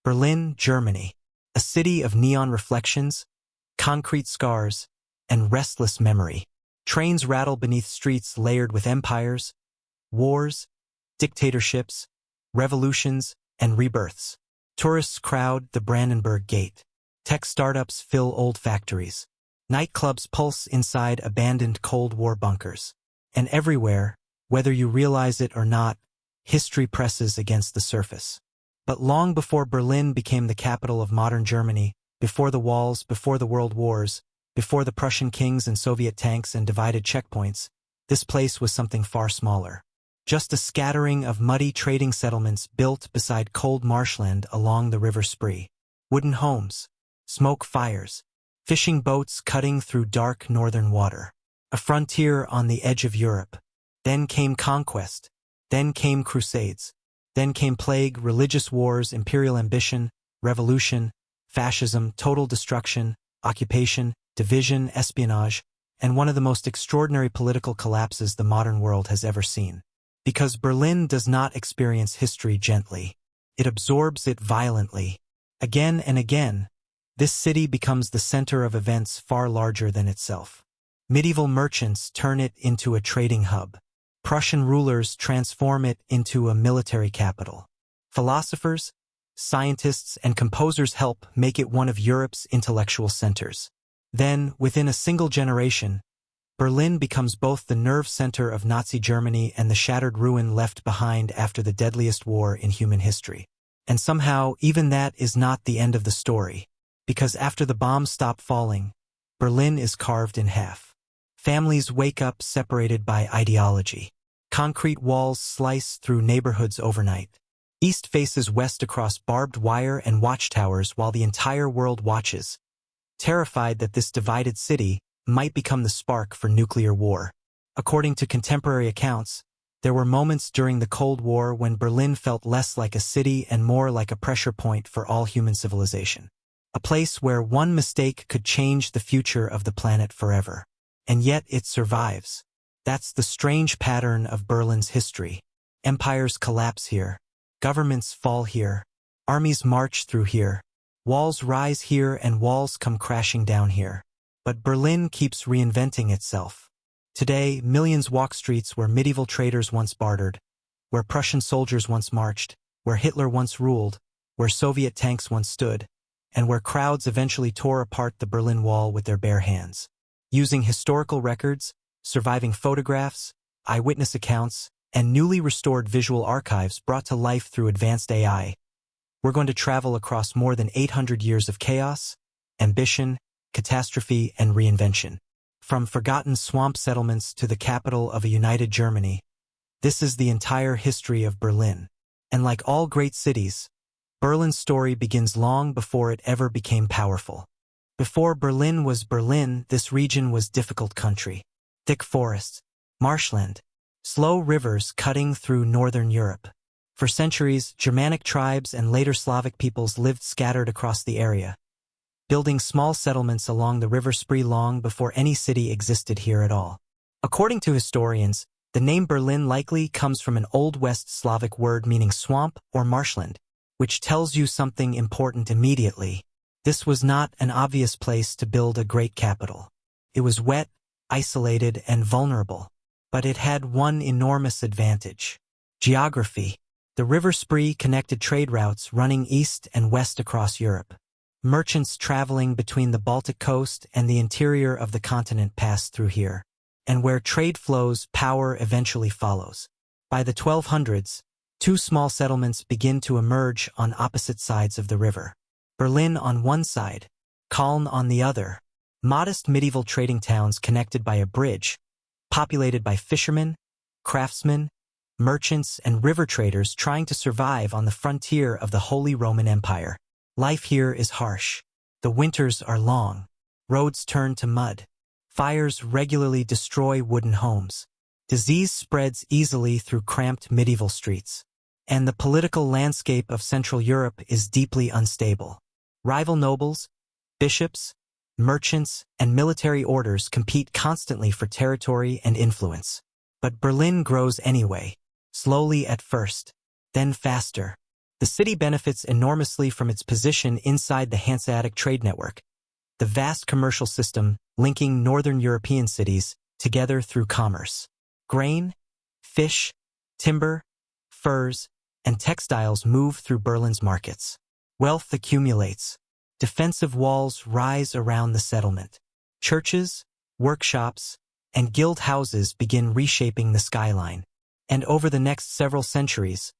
Berlin, Germany. A city of neon reflections, concrete scars, and restless memory. Trains rattle beneath streets layered with empires, wars, dictatorships, revolutions, and rebirths. Tourists crowd the Brandenburg Gate. Tech startups fill old factories. Nightclubs pulse inside abandoned Cold War bunkers. And everywhere, whether you realize it or not, history presses against the surface. But long before Berlin became the capital of modern Germany, before the walls, before the world wars, before the Prussian kings and Soviet tanks and divided checkpoints, this place was something far smaller. Just a scattering of muddy trading settlements built beside cold marshland along the River Spree. Wooden homes, smoke fires, fishing boats cutting through dark northern water. A frontier on the edge of Europe. Then came conquest. Then came crusades. Then came plague, religious wars, imperial ambition, revolution, fascism, total destruction, occupation, division, espionage, and one of the most extraordinary political collapses the modern world has ever seen. Because Berlin does not experience history gently. It absorbs it violently. Again and again, this city becomes the center of events far larger than itself. Medieval merchants turn it into a trading hub. Prussian rulers transform it into a military capital. Philosophers, scientists, and composers help make it one of Europe's intellectual centers. Then, within a single generation, Berlin becomes both the nerve center of Nazi Germany and the shattered ruin left behind after the deadliest war in human history. And somehow, even that is not the end of the story, because after the bombs stop falling, Berlin is carved in half. Families wake up separated by ideology. Concrete walls slice through neighborhoods overnight. East faces west across barbed wire and watchtowers while the entire world watches, terrified that this divided city might become the spark for nuclear war. According to contemporary accounts, there were moments during the Cold War when Berlin felt less like a city and more like a pressure point for all human civilization. A place where one mistake could change the future of the planet forever. And yet it survives. That's the strange pattern of Berlin's history. Empires collapse here. Governments fall here. Armies march through here. Walls rise here and walls come crashing down here. But Berlin keeps reinventing itself. Today, millions walk streets where medieval traders once bartered, where Prussian soldiers once marched, where Hitler once ruled, where Soviet tanks once stood, and where crowds eventually tore apart the Berlin Wall with their bare hands. Using historical records, surviving photographs, eyewitness accounts, and newly restored visual archives brought to life through advanced AI, we're going to travel across more than 800 years of chaos, ambition, catastrophe, and reinvention. From forgotten swamp settlements to the capital of a united Germany, this is the entire history of Berlin. And like all great cities, Berlin's story begins long before it ever became powerful. Before Berlin was Berlin, this region was difficult country. Thick forests, marshland, slow rivers cutting through northern Europe. For centuries, Germanic tribes and later Slavic peoples lived scattered across the area, building small settlements along the River Spree long before any city existed here at all. According to historians, the name Berlin likely comes from an Old West Slavic word meaning swamp or marshland, which tells you something important immediately. This was not an obvious place to build a great capital. It was wet, isolated, and vulnerable. But it had one enormous advantage: geography. The River Spree connected trade routes running east and west across Europe. Merchants traveling between the Baltic coast and the interior of the continent passed through here. And where trade flows, power eventually follows. By the 1200s, two small settlements begin to emerge on opposite sides of the river. Berlin on one side, Cologne on the other. Modest medieval trading towns connected by a bridge, populated by fishermen, craftsmen, merchants, and river traders trying to survive on the frontier of the Holy Roman Empire. Life here is harsh. The winters are long. Roads turn to mud. Fires regularly destroy wooden homes. Disease spreads easily through cramped medieval streets. And the political landscape of Central Europe is deeply unstable. Rival nobles, bishops, merchants, and military orders compete constantly for territory and influence. But Berlin grows anyway, slowly at first, then faster. The city benefits enormously from its position inside the Hanseatic trade network, the vast commercial system linking northern European cities together through commerce. Grain, fish, timber, furs, and textiles move through Berlin's markets. Wealth accumulates. Defensive walls rise around the settlement. Churches, workshops, and guild houses begin reshaping the skyline. And over the next several centuries,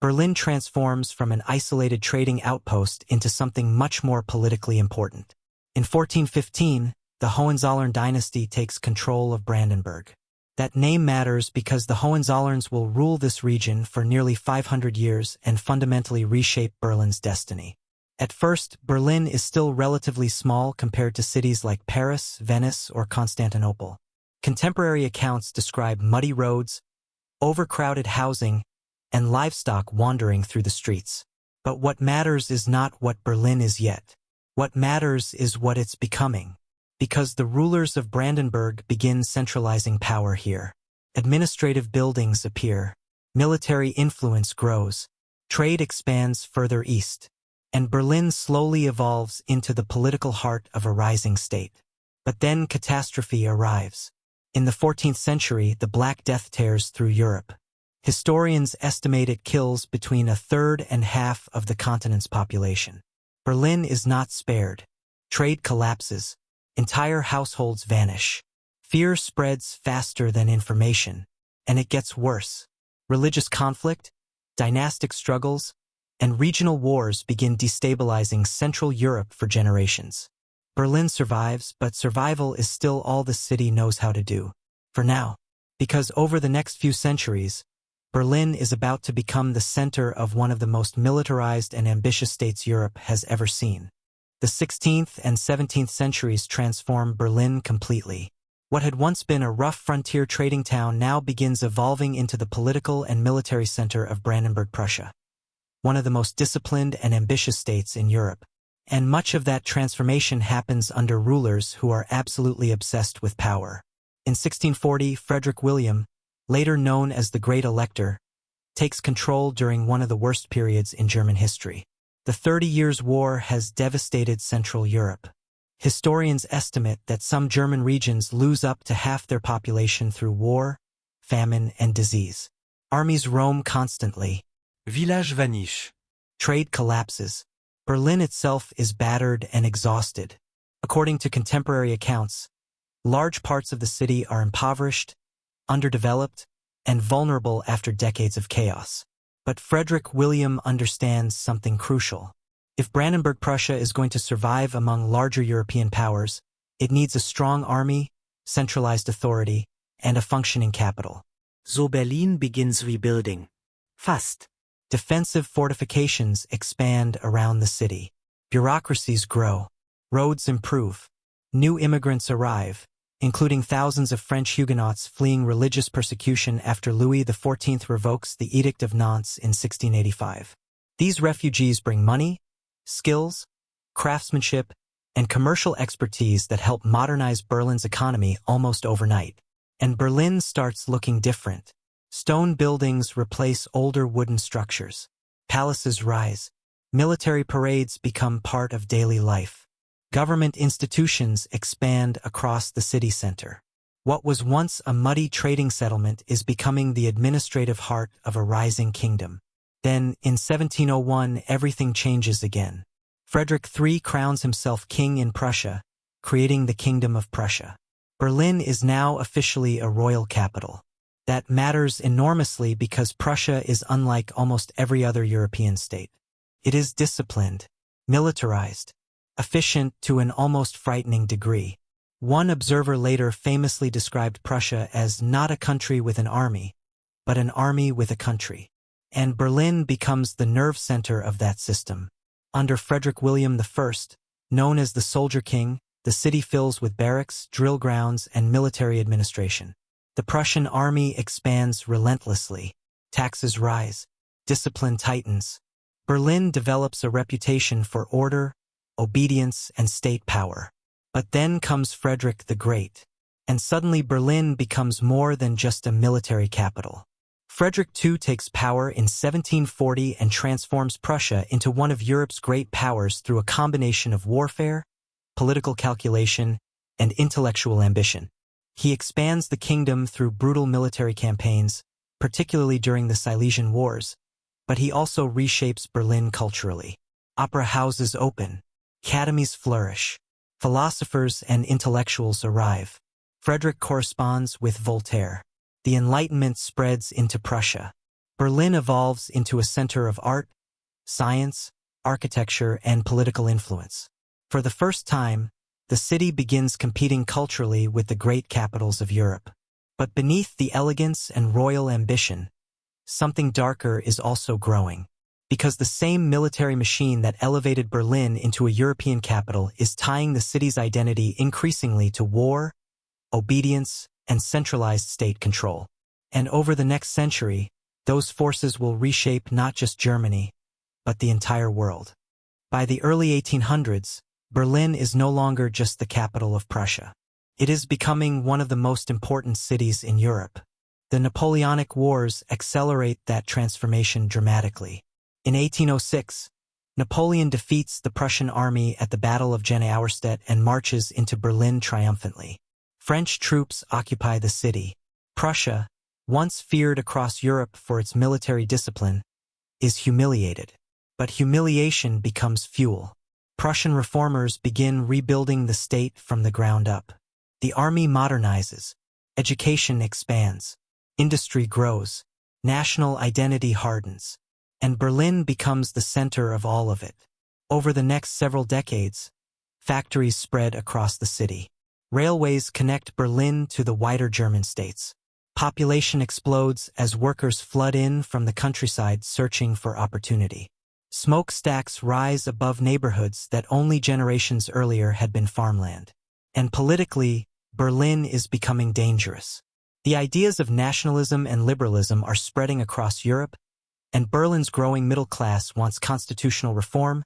Berlin transforms from an isolated trading outpost into something much more politically important. In 1415, the Hohenzollern dynasty takes control of Brandenburg. That name matters because the Hohenzollerns will rule this region for nearly 500 years and fundamentally reshape Berlin's destiny. At first, Berlin is still relatively small compared to cities like Paris, Venice, or Constantinople. Contemporary accounts describe muddy roads, overcrowded housing, and livestock wandering through the streets. But what matters is not what Berlin is yet. What matters is what it's becoming. Because the rulers of Brandenburg begin centralizing power here. Administrative buildings appear. Military influence grows. Trade expands further east. And Berlin slowly evolves into the political heart of a rising state. But then catastrophe arrives. In the 14th century, the Black Death tears through Europe. Historians estimate it kills between a third and half of the continent's population. Berlin is not spared. Trade collapses. Entire households vanish. Fear spreads faster than information. And it gets worse. Religious conflict, dynastic struggles, and regional wars begin destabilizing Central Europe for generations. Berlin survives, but survival is still all the city knows how to do. For now. Because over the next few centuries, Berlin is about to become the center of one of the most militarized and ambitious states Europe has ever seen. The 16th and 17th centuries transform Berlin completely. What had once been a rough frontier trading town now begins evolving into the political and military center of Brandenburg, Prussia, one of the most disciplined and ambitious states in Europe. And much of that transformation happens under rulers who are absolutely obsessed with power. In 1640, Frederick William, later known as the Great Elector, takes control during one of the worst periods in German history. The 30 Years' War has devastated Central Europe. Historians estimate that some German regions lose up to half their population through war, famine, and disease. Armies roam constantly. Villages vanish. Trade collapses. Berlin itself is battered and exhausted. According to contemporary accounts, large parts of the city are impoverished, underdeveloped, and vulnerable after decades of chaos. But Frederick William understands something crucial. If Brandenburg Prussia is going to survive among larger European powers, it needs a strong army, centralized authority, and a functioning capital. So Berlin begins rebuilding. Fast. Defensive fortifications expand around the city. Bureaucracies grow. Roads improve. New immigrants arrive, including thousands of French Huguenots fleeing religious persecution after Louis XIV revokes the Edict of Nantes in 1685. These refugees bring money, skills, craftsmanship, and commercial expertise that help modernize Berlin's economy almost overnight. And Berlin starts looking different. Stone buildings replace older wooden structures. Palaces rise. Military parades become part of daily life. Government institutions expand across the city center. What was once a muddy trading settlement is becoming the administrative heart of a rising kingdom. Then, in 1701, everything changes again. Frederick III crowns himself king in Prussia, creating the Kingdom of Prussia. Berlin is now officially a royal capital. That matters enormously because Prussia is unlike almost every other European state. It is disciplined, militarized, efficient to an almost frightening degree. One observer later famously described Prussia as not a country with an army, but an army with a country. And Berlin becomes the nerve center of that system. Under Frederick William I, known as the Soldier King, the city fills with barracks, drill grounds, and military administration. The Prussian army expands relentlessly. Taxes rise. Discipline tightens. Berlin develops a reputation for order, obedience, and state power. But then comes Frederick the Great, and suddenly Berlin becomes more than just a military capital. Frederick II takes power in 1740 and transforms Prussia into one of Europe's great powers through a combination of warfare, political calculation, and intellectual ambition. He expands the kingdom through brutal military campaigns, particularly during the Silesian Wars, but he also reshapes Berlin culturally. Opera houses open, academies flourish, philosophers and intellectuals arrive. Frederick corresponds with Voltaire. The Enlightenment spreads into Prussia. Berlin evolves into a center of art, science, architecture, and political influence. For the first time, the city begins competing culturally with the great capitals of Europe. But beneath the elegance and royal ambition, something darker is also growing. Because the same military machine that elevated Berlin into a European capital is tying the city's identity increasingly to war, obedience, and centralized state control. And over the next century, those forces will reshape not just Germany, but the entire world. By the early 1800s, Berlin is no longer just the capital of Prussia. It is becoming one of the most important cities in Europe. The Napoleonic Wars accelerate that transformation dramatically. In 1806, Napoleon defeats the Prussian army at the Battle of Jena Auerstedt and marches into Berlin triumphantly. French troops occupy the city. Prussia, once feared across Europe for its military discipline, is humiliated. But humiliation becomes fuel. Prussian reformers begin rebuilding the state from the ground up. The army modernizes, education expands, industry grows, national identity hardens, and Berlin becomes the center of all of it. Over the next several decades, factories spread across the city. Railways connect Berlin to the wider German states. Population explodes as workers flood in from the countryside searching for opportunity. Smokestacks rise above neighborhoods that only generations earlier had been farmland. And politically, Berlin is becoming dangerous. The ideas of nationalism and liberalism are spreading across Europe, and Berlin's growing middle class wants constitutional reform,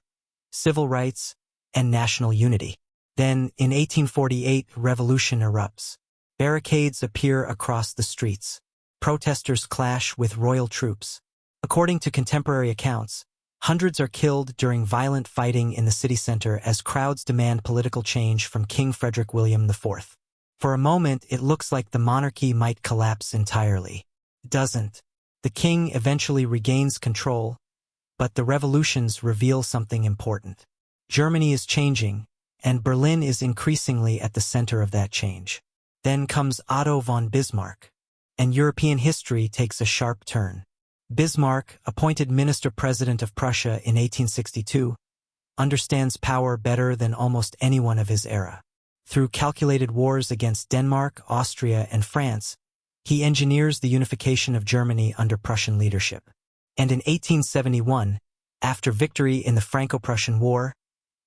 civil rights, and national unity. Then, in 1848, revolution erupts. Barricades appear across the streets. Protesters clash with royal troops. According to contemporary accounts, hundreds are killed during violent fighting in the city center as crowds demand political change from King Frederick William IV. For a moment, it looks like the monarchy might collapse entirely. It doesn't. The king eventually regains control, but the revolutions reveal something important. Germany is changing, and Berlin is increasingly at the center of that change. Then comes Otto von Bismarck, and European history takes a sharp turn. Bismarck, appointed minister-president of Prussia in 1862, understands power better than almost anyone of his era. Through calculated wars against Denmark, Austria, and France, he engineers the unification of Germany under Prussian leadership. And in 1871, after victory in the Franco-Prussian War,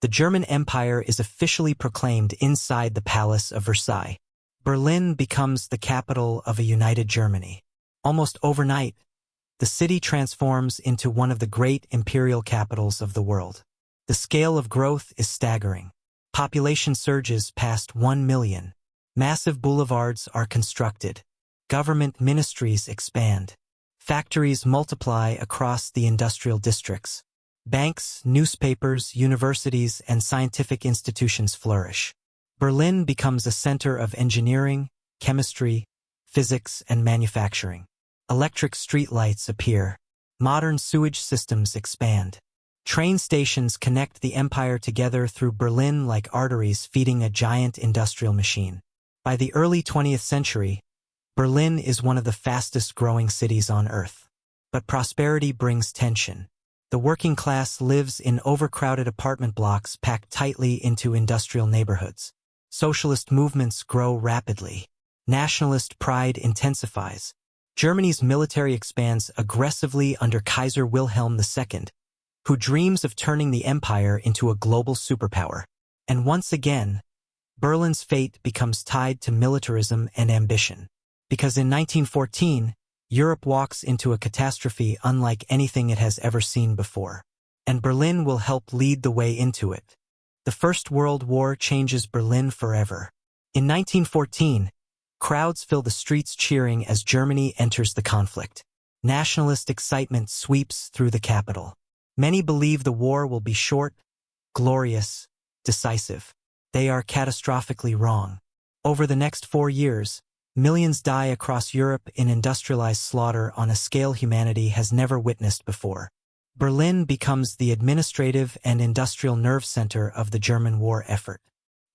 the German Empire is officially proclaimed inside the Palace of Versailles. Berlin becomes the capital of a united Germany. Almost overnight, the city transforms into one of the great imperial capitals of the world. The scale of growth is staggering. Population surges past 1 million. Massive boulevards are constructed. Government ministries expand. Factories multiply across the industrial districts. Banks, newspapers, universities, and scientific institutions flourish. Berlin becomes a center of engineering, chemistry, physics, and manufacturing. Electric streetlights appear. Modern sewage systems expand. Train stations connect the empire together through Berlin like arteries feeding a giant industrial machine. By the early 20th century, Berlin is one of the fastest-growing cities on Earth. But prosperity brings tension. The working class lives in overcrowded apartment blocks packed tightly into industrial neighborhoods. Socialist movements grow rapidly. Nationalist pride intensifies. Germany's military expands aggressively under Kaiser Wilhelm II, who dreams of turning the empire into a global superpower. And once again, Berlin's fate becomes tied to militarism and ambition. Because in 1914, Europe walks into a catastrophe unlike anything it has ever seen before. And Berlin will help lead the way into it. The First World War changes Berlin forever. In 1914, crowds fill the streets cheering as Germany enters the conflict. Nationalist excitement sweeps through the capital. Many believe the war will be short, glorious, decisive. They are catastrophically wrong. Over the next 4 years, millions die across Europe in industrialized slaughter on a scale humanity has never witnessed before. Berlin becomes the administrative and industrial nerve center of the German war effort.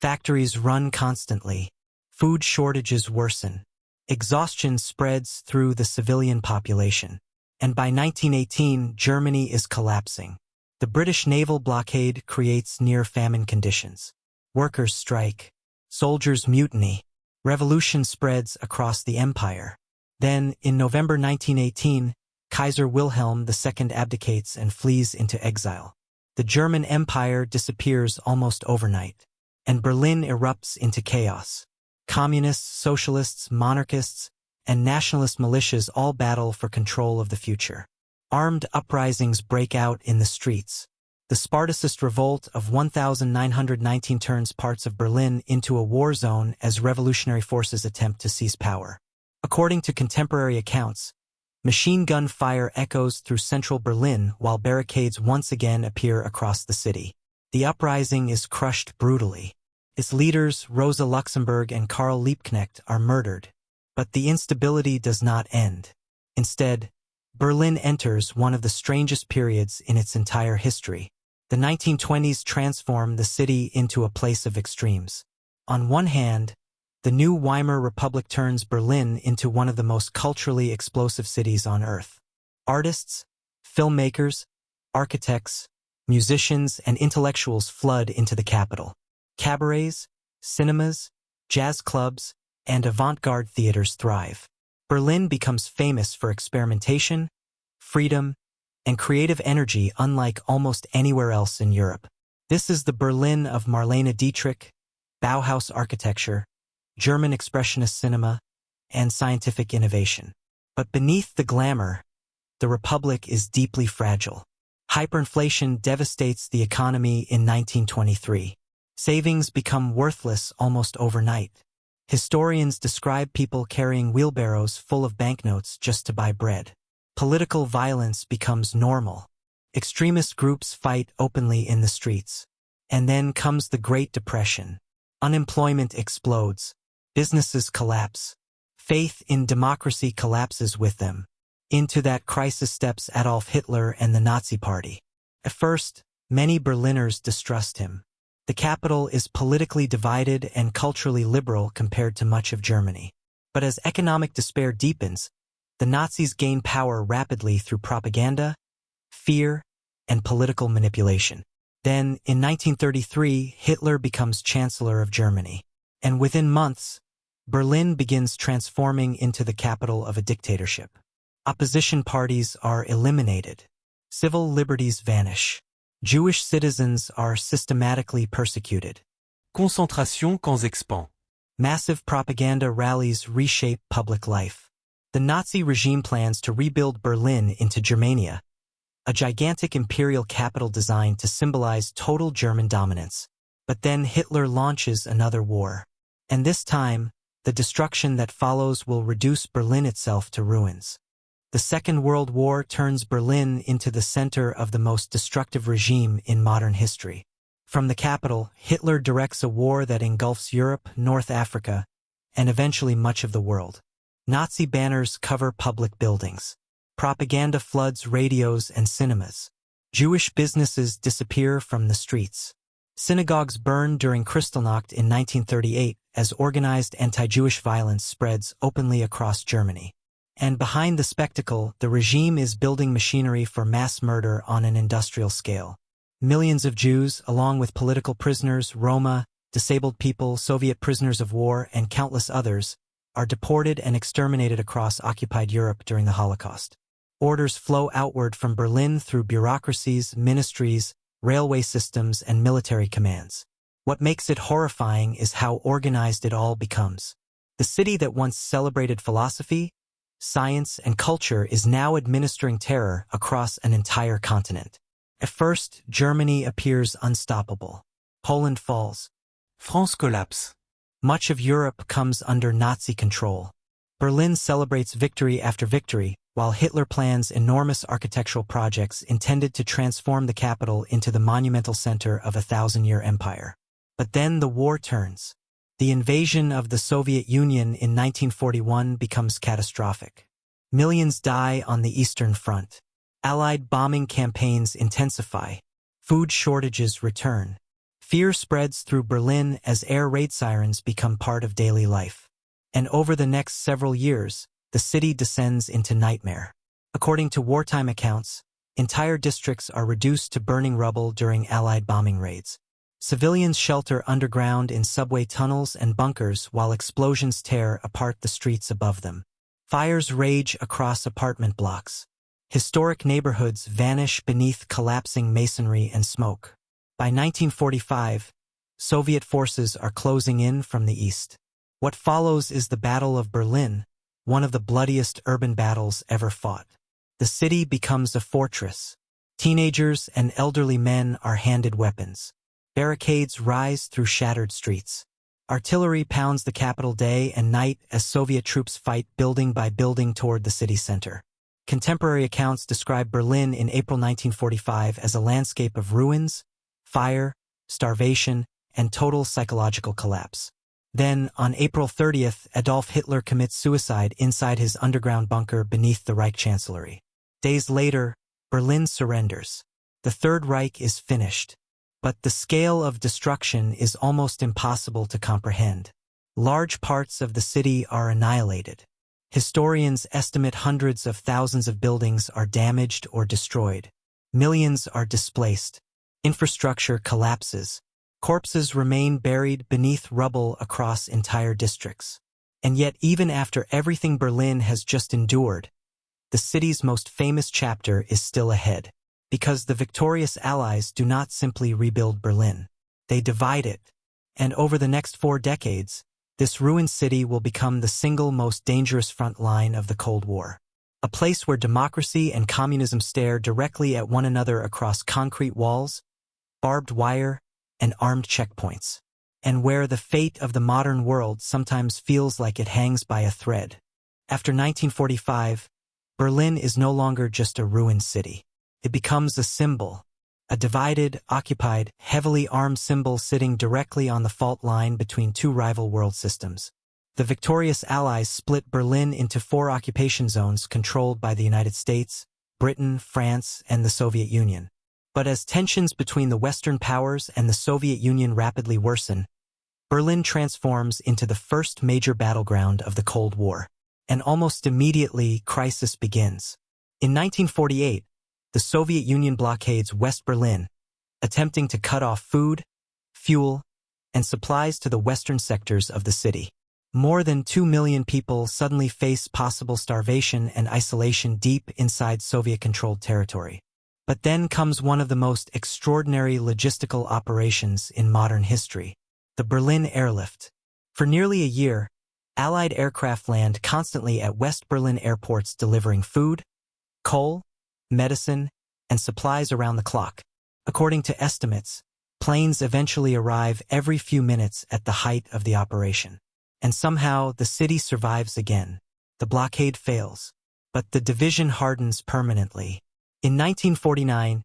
Factories run constantly. Food shortages worsen. Exhaustion spreads through the civilian population. And by 1918, Germany is collapsing. The British naval blockade creates near-famine conditions. Workers strike. Soldiers mutiny. Revolution spreads across the empire. Then, in November 1918, Kaiser Wilhelm II abdicates and flees into exile. The German Empire disappears almost overnight, and Berlin erupts into chaos. Communists, socialists, monarchists, and nationalist militias all battle for control of the future. Armed uprisings break out in the streets. The Spartacist revolt of 1919 turns parts of Berlin into a war zone as revolutionary forces attempt to seize power. According to contemporary accounts, machine gun fire echoes through central Berlin while barricades once again appear across the city. The uprising is crushed brutally. Its leaders, Rosa Luxemburg and Karl Liebknecht, are murdered. But the instability does not end. Instead, Berlin enters one of the strangest periods in its entire history. The 1920s transform the city into a place of extremes. On one hand, the new Weimar Republic turns Berlin into one of the most culturally explosive cities on earth. Artists, filmmakers, architects, musicians, and intellectuals flood into the capital. Cabarets, cinemas, jazz clubs, and avant-garde theaters thrive. Berlin becomes famous for experimentation, freedom, and creative energy unlike almost anywhere else in Europe. This is the Berlin of Marlene Dietrich, Bauhaus architecture, German expressionist cinema, and scientific innovation. But beneath the glamour, the Republic is deeply fragile. Hyperinflation devastates the economy in 1923. Savings become worthless almost overnight. Historians describe people carrying wheelbarrows full of banknotes just to buy bread. Political violence becomes normal. Extremist groups fight openly in the streets. And then comes the Great Depression. Unemployment explodes. Businesses collapse. Faith in democracy collapses with them. Into that crisis steps Adolf Hitler and the Nazi Party. At first, many Berliners distrust him. The capital is politically divided and culturally liberal compared to much of Germany. But as economic despair deepens, the Nazis gain power rapidly through propaganda, fear, and political manipulation. Then, in 1933, Hitler becomes Chancellor of Germany. And within months, Berlin begins transforming into the capital of a dictatorship. Opposition parties are eliminated. Civil liberties vanish. Jewish citizens are systematically persecuted. Concentration camps expand. Massive propaganda rallies reshape public life. The Nazi regime plans to rebuild Berlin into Germania, a gigantic imperial capital designed to symbolize total German dominance. But then Hitler launches another war. And this time, the destruction that follows will reduce Berlin itself to ruins. The Second World War turns Berlin into the center of the most destructive regime in modern history. From the capital, Hitler directs a war that engulfs Europe, North Africa, and eventually much of the world. Nazi banners cover public buildings. Propaganda floods radios and cinemas. Jewish businesses disappear from the streets. Synagogues burn during Kristallnacht in 1938 as organized anti-Jewish violence spreads openly across Germany. And behind the spectacle, the regime is building machinery for mass murder on an industrial scale. Millions of Jews, along with political prisoners, Roma, disabled people, Soviet prisoners of war, and countless others, are deported and exterminated across occupied Europe during the Holocaust. Orders flow outward from Berlin through bureaucracies, ministries, railway systems, and military commands. What makes it horrifying is how organized it all becomes. The city that once celebrated philosophy, science, and culture is now administering terror across an entire continent. At first, Germany appears unstoppable. Poland falls. France collapse. Much of Europe comes under Nazi control. Berlin celebrates victory after victory, while Hitler plans enormous architectural projects intended to transform the capital into the monumental center of a thousand-year empire. But then the war turns. The invasion of the Soviet Union in 1941 becomes catastrophic. Millions die on the Eastern Front. Allied bombing campaigns intensify. Food shortages return. Fear spreads through Berlin as air raid sirens become part of daily life. And over the next several years, the city descends into nightmare. According to wartime accounts, entire districts are reduced to burning rubble during Allied bombing raids. Civilians shelter underground in subway tunnels and bunkers while explosions tear apart the streets above them. Fires rage across apartment blocks. Historic neighborhoods vanish beneath collapsing masonry and smoke. By 1945, Soviet forces are closing in from the east. What follows is the Battle of Berlin, one of the bloodiest urban battles ever fought. The city becomes a fortress. Teenagers and elderly men are handed weapons. Barricades rise through shattered streets. Artillery pounds the capital day and night as Soviet troops fight building by building toward the city center. Contemporary accounts describe Berlin in April 1945 as a landscape of ruins, fire, starvation, and total psychological collapse. Then, on April 30th, Adolf Hitler commits suicide inside his underground bunker beneath the Reich Chancellery. Days later, Berlin surrenders. The Third Reich is finished. But the scale of destruction is almost impossible to comprehend. Large parts of the city are annihilated. Historians estimate hundreds of thousands of buildings are damaged or destroyed. Millions are displaced. Infrastructure collapses. Corpses remain buried beneath rubble across entire districts. And yet, even after everything Berlin has just endured, the city's most famous chapter is still ahead. Because the victorious Allies do not simply rebuild Berlin. They divide it. And over the next 4 decades, this ruined city will become the single most dangerous front line of the Cold War. A place where democracy and communism stare directly at one another across concrete walls, barbed wire, and armed checkpoints. And where the fate of the modern world sometimes feels like it hangs by a thread. After 1945, Berlin is no longer just a ruined city. It becomes a symbol. A divided, occupied, heavily armed symbol sitting directly on the fault line between two rival world systems. The victorious Allies split Berlin into 4 occupation zones controlled by the United States, Britain, France, and the Soviet Union. But as tensions between the Western powers and the Soviet Union rapidly worsen, Berlin transforms into the first major battleground of the Cold War. And almost immediately, crisis begins. In 1948, the Soviet Union blockades West Berlin, attempting to cut off food, fuel, and supplies to the western sectors of the city. More than 2 million people suddenly face possible starvation and isolation deep inside Soviet-controlled territory. But then comes one of the most extraordinary logistical operations in modern history, the Berlin Airlift. For nearly a year, Allied aircraft land constantly at West Berlin airports delivering food, coal, medicine, and supplies around the clock. According to estimates, planes eventually arrive every few minutes at the height of the operation. And somehow the city survives again. The blockade fails. But the division hardens permanently. In 1949,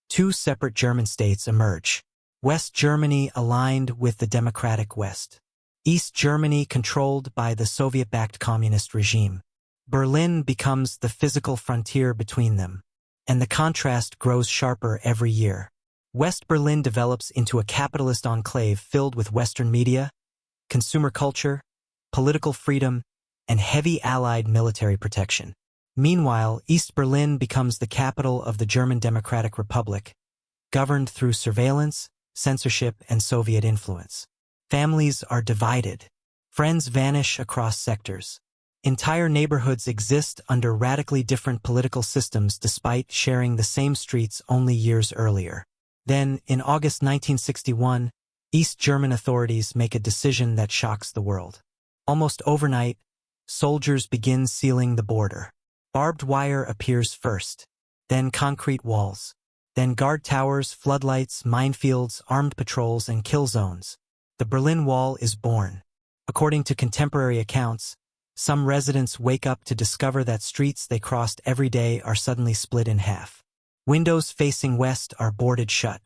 2 separate German states emerge. West Germany aligned with the democratic West. East Germany controlled by the Soviet-backed communist regime. Berlin becomes the physical frontier between them. And the contrast grows sharper every year. West Berlin develops into a capitalist enclave filled with Western media, consumer culture, political freedom, and heavy Allied military protection. Meanwhile, East Berlin becomes the capital of the German Democratic Republic, governed through surveillance, censorship, and Soviet influence. Families are divided. Friends vanish across sectors. Entire neighborhoods exist under radically different political systems despite sharing the same streets only years earlier. Then, in August 1961, East German authorities make a decision that shocks the world. Almost overnight, soldiers begin sealing the border. Barbed wire appears first, then concrete walls, then guard towers, floodlights, minefields, armed patrols, and kill zones. The Berlin Wall is born. According to contemporary accounts, Some residents wake up to discover that streets they crossed every day are suddenly split in half. Windows facing west are boarded shut.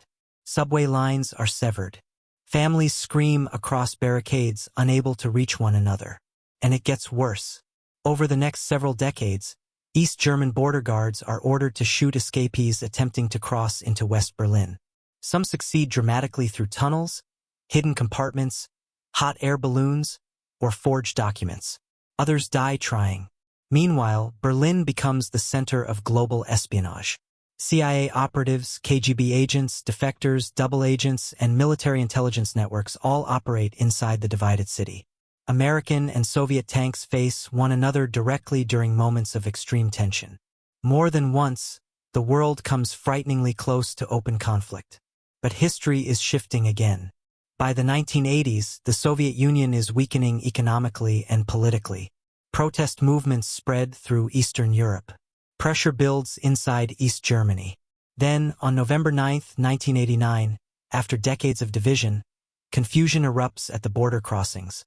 Subway lines are severed. Families scream across barricades, unable to reach one another. And it gets worse. Over the next several decades, East German border guards are ordered to shoot escapees attempting to cross into West Berlin. Some succeed dramatically through tunnels, hidden compartments, hot air balloons, or forged documents. Others die trying. Meanwhile, Berlin becomes the center of global espionage. CIA operatives, KGB agents, defectors, double agents, and military intelligence networks all operate inside the divided city. American and Soviet tanks face one another directly during moments of extreme tension. More than once, the world comes frighteningly close to open conflict. But history is shifting again. By the 1980s, the Soviet Union is weakening economically and politically. Protest movements spread through Eastern Europe. Pressure builds inside East Germany. Then, on November 9, 1989, after decades of division, confusion erupts at the border crossings.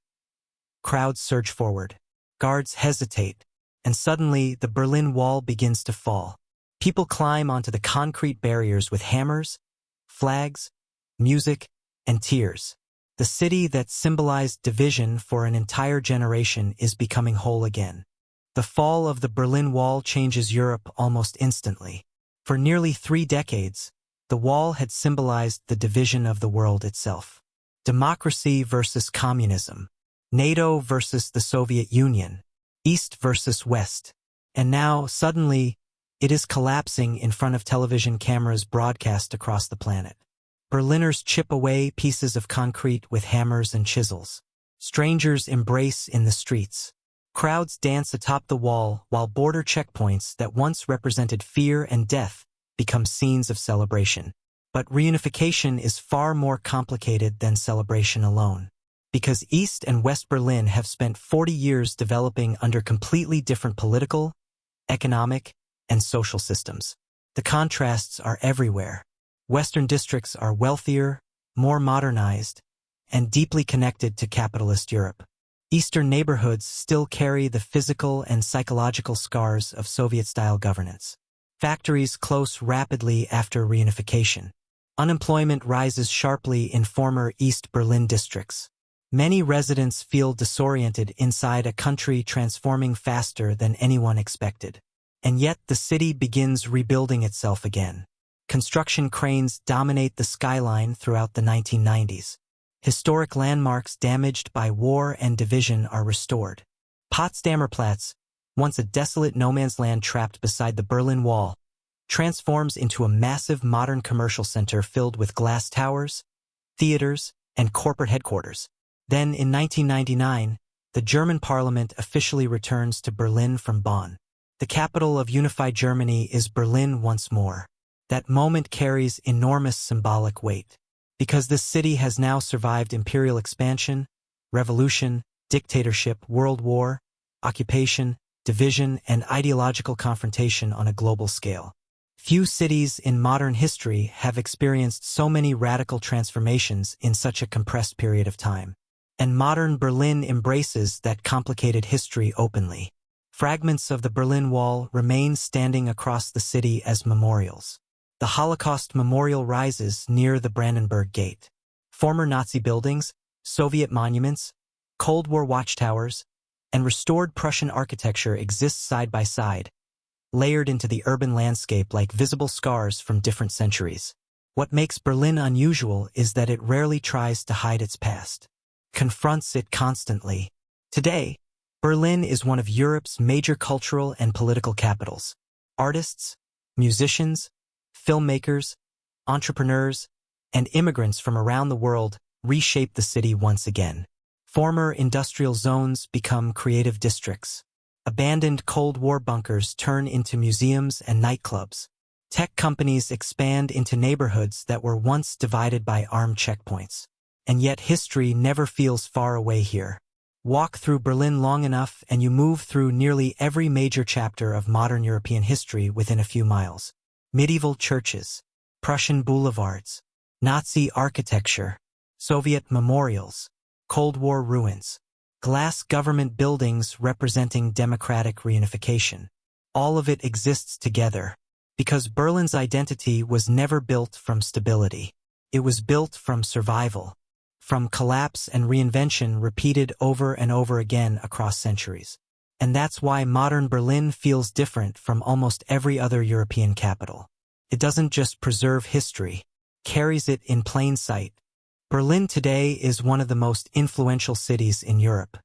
Crowds surge forward. Guards hesitate, and suddenly the Berlin Wall begins to fall. People climb onto the concrete barriers with hammers, flags, music, and tears. The city that symbolized division for an entire generation is becoming whole again. The fall of the Berlin Wall changes Europe almost instantly. For nearly 3 decades, the wall had symbolized the division of the world itself. Democracy versus communism. NATO versus the Soviet Union. East versus West. And now, suddenly, it is collapsing in front of television cameras broadcast across the planet. Berliners chip away pieces of concrete with hammers and chisels. Strangers embrace in the streets. Crowds dance atop the wall while border checkpoints that once represented fear and death become scenes of celebration. But reunification is far more complicated than celebration alone. Because East and West Berlin have spent 40 years developing under completely different political, economic, and social systems. The contrasts are everywhere. Western districts are wealthier, more modernized, and deeply connected to capitalist Europe. Eastern neighborhoods still carry the physical and psychological scars of Soviet-style governance. Factories close rapidly after reunification. Unemployment rises sharply in former East Berlin districts. Many residents feel disoriented inside a country transforming faster than anyone expected. And yet the city begins rebuilding itself again. Construction cranes dominate the skyline throughout the 1990s. Historic landmarks damaged by war and division are restored. Potsdamer Platz, once a desolate no-man's land trapped beside the Berlin Wall, transforms into a massive modern commercial center filled with glass towers, theaters, and corporate headquarters. Then, in 1999, the German parliament officially returns to Berlin from Bonn. The capital of unified Germany is Berlin once more. That moment carries enormous symbolic weight. Because this city has now survived imperial expansion, revolution, dictatorship, world war, occupation, division, and ideological confrontation on a global scale. Few cities in modern history have experienced so many radical transformations in such a compressed period of time. And modern Berlin embraces that complicated history openly. Fragments of the Berlin Wall remain standing across the city as memorials. The Holocaust Memorial rises near the Brandenburg Gate. Former Nazi buildings, Soviet monuments, Cold War watchtowers, and restored Prussian architecture exist side by side, layered into the urban landscape like visible scars from different centuries. What makes Berlin unusual is that it rarely tries to hide its past. Confronts it constantly. Today, Berlin is one of Europe's major cultural and political capitals. Artists, musicians, filmmakers, entrepreneurs, and immigrants from around the world reshape the city once again. Former industrial zones become creative districts. Abandoned Cold War bunkers turn into museums and nightclubs. Tech companies expand into neighborhoods that were once divided by armed checkpoints. And yet history never feels far away here. Walk through Berlin long enough and you move through nearly every major chapter of modern European history within a few miles. Medieval churches, Prussian boulevards, Nazi architecture, Soviet memorials, Cold War ruins. glass government buildings representing democratic reunification. All of it exists together, because Berlin's identity was never built from stability. It was built from survival, from collapse and reinvention repeated over and over again across centuries. And that's why modern Berlin feels different from almost every other European capital. It doesn't just preserve history, carries it in plain sight. Berlin today is one of the most influential cities in Europe,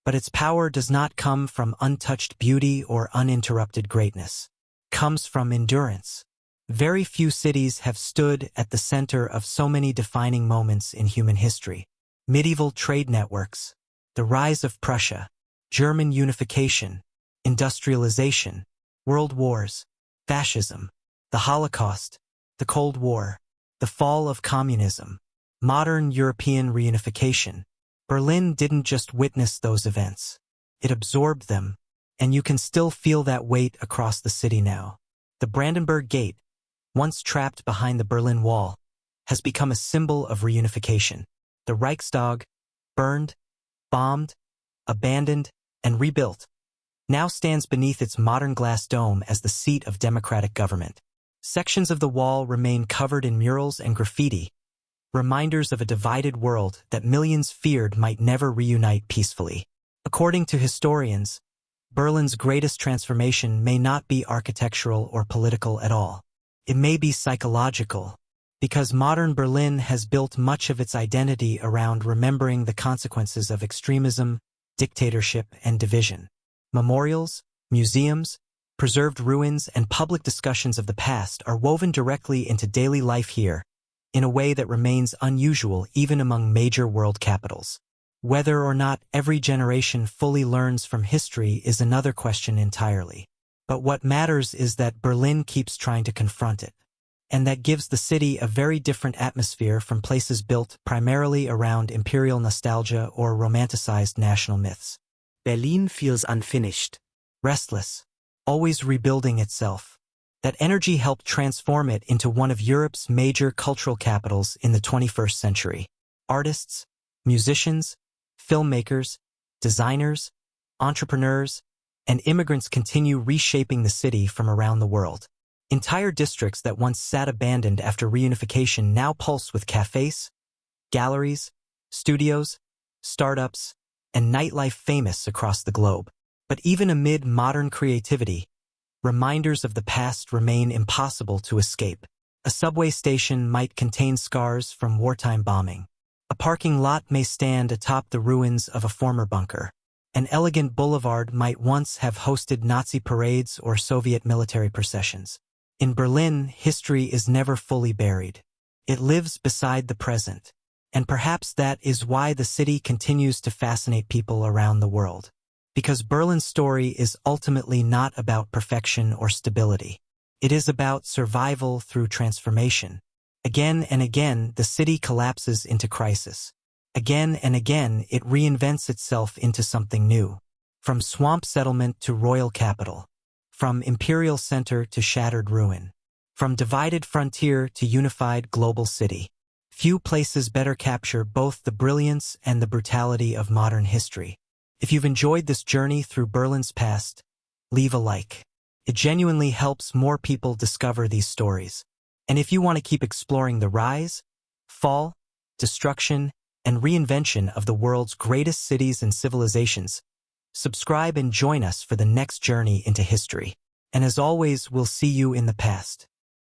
but its power does not come from untouched beauty or uninterrupted greatness. It comes from endurance. Very few cities have stood at the center of so many defining moments in human history. Medieval trade networks, the rise of Prussia, German unification, industrialization, world wars, fascism, the Holocaust, the Cold War, the fall of communism, modern European reunification. Berlin didn't just witness those events. It absorbed them, and you can still feel that weight across the city now. The Brandenburg Gate, once trapped behind the Berlin Wall, has become a symbol of reunification. The Reichstag, burned, bombed, abandoned, and rebuilt, now stands beneath its modern glass dome as the seat of democratic government. Sections of the wall remain covered in murals and graffiti, reminders of a divided world that millions feared might never reunite peacefully. According to historians, Berlin's greatest transformation may not be architectural or political at all. It may be psychological, because modern Berlin has built much of its identity around remembering the consequences of extremism, dictatorship, and division. Memorials, museums, preserved ruins, and public discussions of the past are woven directly into daily life here, in a way that remains unusual even among major world capitals. Whether or not every generation fully learns from history is another question entirely. But what matters is that Berlin keeps trying to confront it. And that gives the city a very different atmosphere from places built primarily around imperial nostalgia or romanticized national myths. Berlin feels unfinished. Restless, always rebuilding itself. That energy helped transform it into one of Europe's major cultural capitals in the 21st century. Artists, musicians, filmmakers, designers, entrepreneurs, and immigrants continue reshaping the city from around the world. Entire districts that once sat abandoned after reunification now pulse with cafes, galleries, studios, startups, and nightlife famous across the globe. But even amid modern creativity, reminders of the past remain impossible to escape. A subway station might contain scars from wartime bombing. A parking lot may stand atop the ruins of a former bunker. An elegant boulevard might once have hosted Nazi parades or Soviet military processions. In Berlin, history is never fully buried. It lives beside the present, and perhaps that is why the city continues to fascinate people around the world. Because Berlin's story is ultimately not about perfection or stability. It is about survival through transformation. Again and again, the city collapses into crisis. Again and again, it reinvents itself into something new. From swamp settlement to royal capital. From imperial center to shattered ruin. From divided frontier to unified global city. Few places better capture both the brilliance and the brutality of modern history. If you've enjoyed this journey through Berlin's past, leave a like. It genuinely helps more people discover these stories. And if you want to keep exploring the rise, fall, destruction, and reinvention of the world's greatest cities and civilizations, subscribe and join us for the next journey into history. And as always, we'll see you in the past.